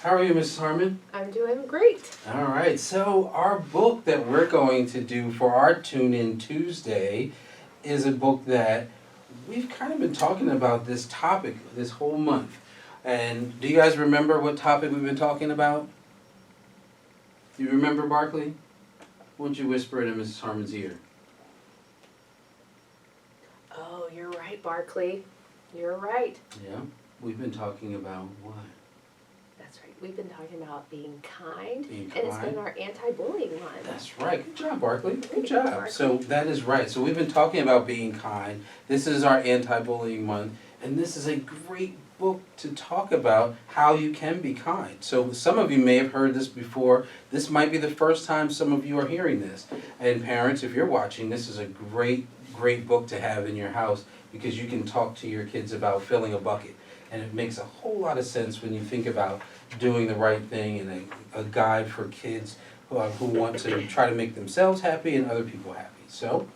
How are you, Mrs. Harmon? I'm doing great. All right, so our book that we're going to do for our Tune In Tuesday is a book that we've kind of been talking about this topic this whole month. And do you guys remember what topic we've been talking about? Do you remember, Barkley? Why don't you whisper it in Mrs. Harmon's ear? Oh, you're right, Barkley. You're right. Yeah, we've been talking about what? That's right. We've been talking about being kind. Being And it's kind. been our anti-bullying month. That's right. Good job, Barkley. Good Thank you, job. Barkley. So that is right. So we've been talking about being kind. This is our anti-bullying month, and this is a great book to talk about how you can be kind. So some of you may have heard this before. This might be the first time some of you are hearing this. And parents, if you're watching, this is a great book to have in your house because you can talk to your kids about filling a bucket. And it makes a whole lot of sense when you think about doing the right thing and a guide for kids who want to try to make themselves happy and other people happy. So,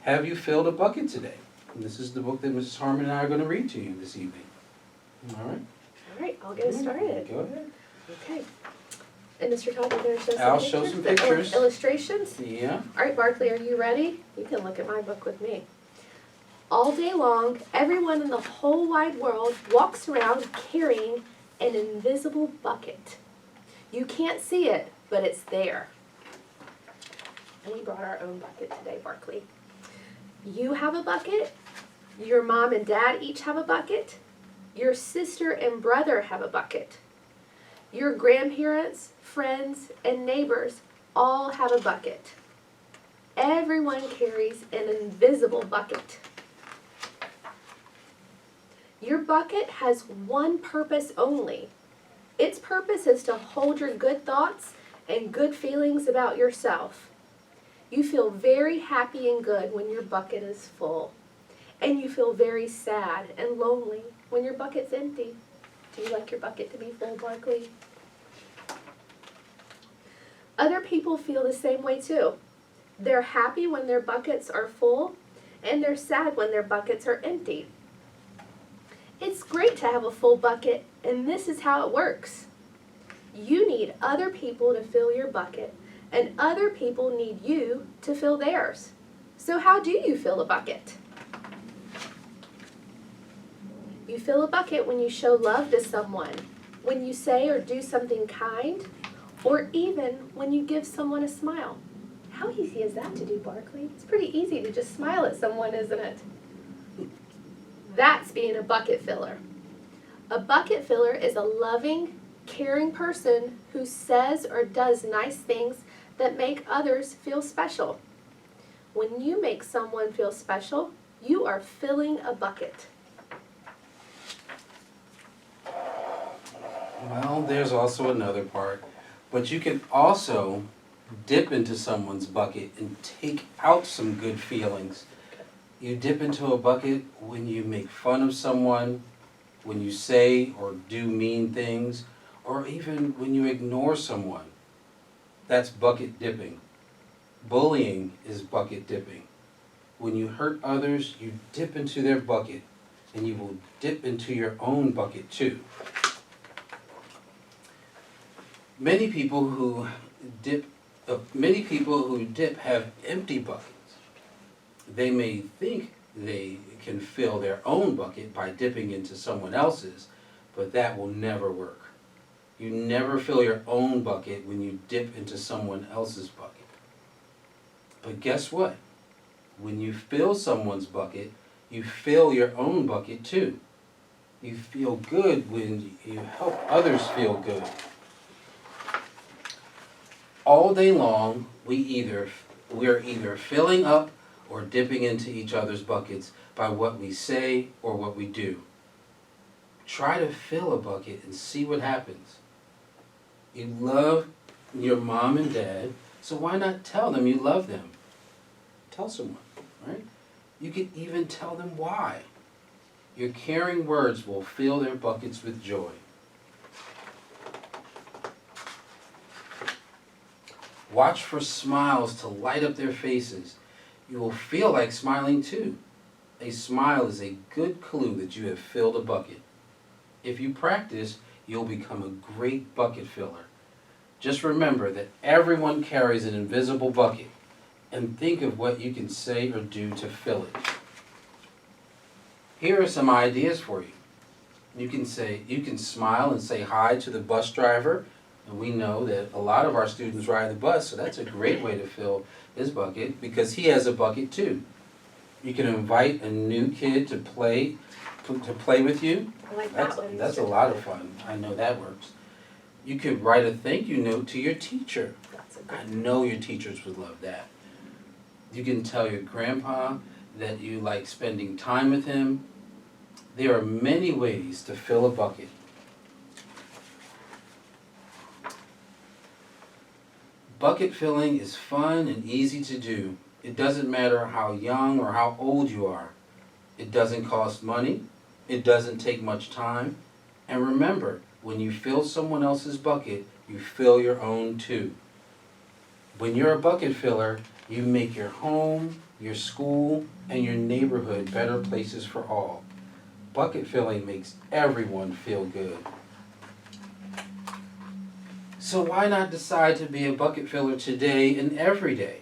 have you filled a bucket today? And this is the book that Mrs. Harmon and I are going to read to you this evening. All right? All right, I'll get us started. Go ahead. Okay. And Mr. Todd, you're going to show some I'll pictures? show some pictures. Illustrations? Yeah. All right, Barkley, are you ready? You can look at my book with me. All day long, everyone in the whole wide world walks around carrying an invisible bucket. You can't see it, but it's there. And we brought our own bucket today, Barkley. You have a bucket. Your mom and dad each have a bucket. Your sister and brother have a bucket. Your grandparents, friends, and neighbors all have a bucket. Everyone carries an invisible bucket. Your bucket has one purpose only. Its purpose is to hold your good thoughts and good feelings about yourself. You feel very happy and good when your bucket is full. And you feel very sad and lonely when your bucket's empty. Do you like your bucket to be full, Barkley? Other people feel the same way too. They're happy when their buckets are full, and they're sad when their buckets are empty. It's great to have a full bucket, and this is how it works. You need other people to fill your bucket, and other people need you to fill theirs. So how do you fill a bucket? You fill a bucket when you show love to someone, when you say or do something kind, or even when you give someone a smile. How easy is that to do, Barkley? It's pretty easy to just smile at someone, isn't it? That's being a bucket filler. A bucket filler is a loving, caring person who says or does nice things that make others feel special. When you make someone feel special, you are filling a bucket. Well, there's also another part. But you can also dip into someone's bucket and take out some good feelings. You dip into a bucket when you make fun of someone, when you say or do mean things, or even when you ignore someone. That's bucket dipping. Bullying is bucket dipping. When you hurt others, you dip into their bucket, and you will dip into your own bucket too. Many people who dip have empty buckets. They may think they can fill their own bucket by dipping into someone else's, but that will never work. You never fill your own bucket when you dip into someone else's bucket. But guess what? When you fill someone's bucket, you fill your own bucket too. You feel good when you help others feel good. All day long, we're either filling up or dipping into each other's buckets by what we say or what we do. Try to fill a bucket and see what happens. You love your mom and dad, so why not tell them you love them? Tell someone, right? You can even tell them why. Your caring words will fill their buckets with joy. Watch for smiles to light up their faces. You will feel like smiling too. A smile is a good clue that you have filled a bucket. If you practice, you'll become a great bucket filler. Just remember that everyone carries an invisible bucket, and think of what you can say or do to fill it. Here are some ideas for you. You can smile and say hi to the bus driver, and we know that a lot of our students ride the bus, so that's a great way to fill his bucket because he has a bucket too. You can invite a new kid to play with you. I like that one. That's a lot of fun. I know that works. You could write a thank you note to your teacher. That's a good I know your teachers would love that. You can tell your grandpa that you like spending time with him. There are many ways to fill a bucket. Bucket filling is fun and easy to do. It doesn't matter how young or how old you are. It doesn't cost money. It doesn't take much time. And remember, when you fill someone else's bucket, you fill your own too. When you're a bucket filler, you make your home, your school, and your neighborhood better places for all. Bucket filling makes everyone feel good. So why not decide to be a bucket filler today and every day?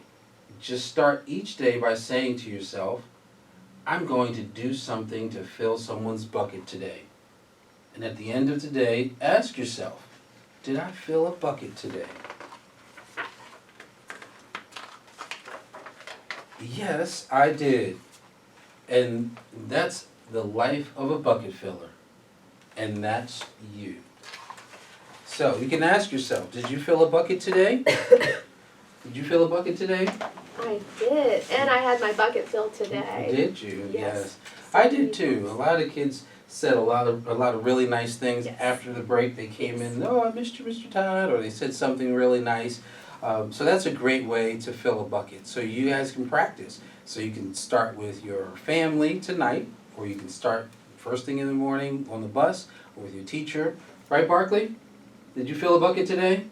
Just start each day by saying to yourself, I'm going to do something to fill someone's bucket today. And at the end of the day, ask yourself, did I fill a bucket today? Yes, I did. And that's the life of a bucket filler. And that's you. So you can ask yourself, did you fill a bucket today? Did you fill a bucket today? I did, and I had my bucket filled today. Did you? Yes. I did too. A lot of kids said a lot of really nice things Yes. after the break. They came in, oh, I missed you, Mr. Todd, or they said something really nice. So that's a great way to fill a bucket. So you guys can practice. So you can start with your family tonight, or you can start first thing in the morning on the bus, or with your teacher. Right, Barkley? Did you fill a bucket today?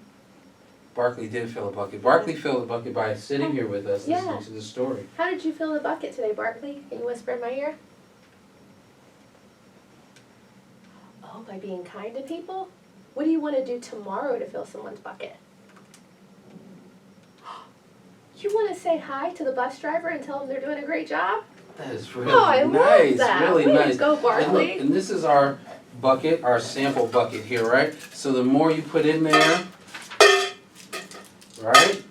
Barkley did fill a bucket. Barkley filled a bucket by sitting here with us Yeah. listening to the story. How did you fill the bucket today, Barkley? Can you whisper in my ear? Oh, by being kind to people? What do you want to do tomorrow to fill someone's bucket? You want to say hi to the bus driver and tell them they're doing a great job? That is really Oh, I nice. love that. Really Way to nice. go, And Barkley. look, and this is our bucket, our sample bucket here, right? So the more you put in there, right,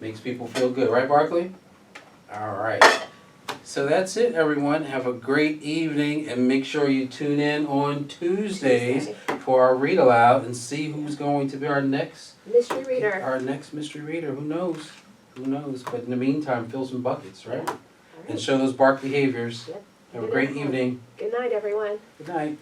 makes people feel good, right, Barkley? All right. So that's it, everyone. Have a great evening, and make sure you tune in on Tuesdays for our read aloud and see who's going to be our next Mystery reader. Our next mystery reader. Who knows? Who knows? But in the meantime, fill some buckets, right? All And right. show those bark behaviors. Yep. Have a great evening. Good night, everyone. Good night.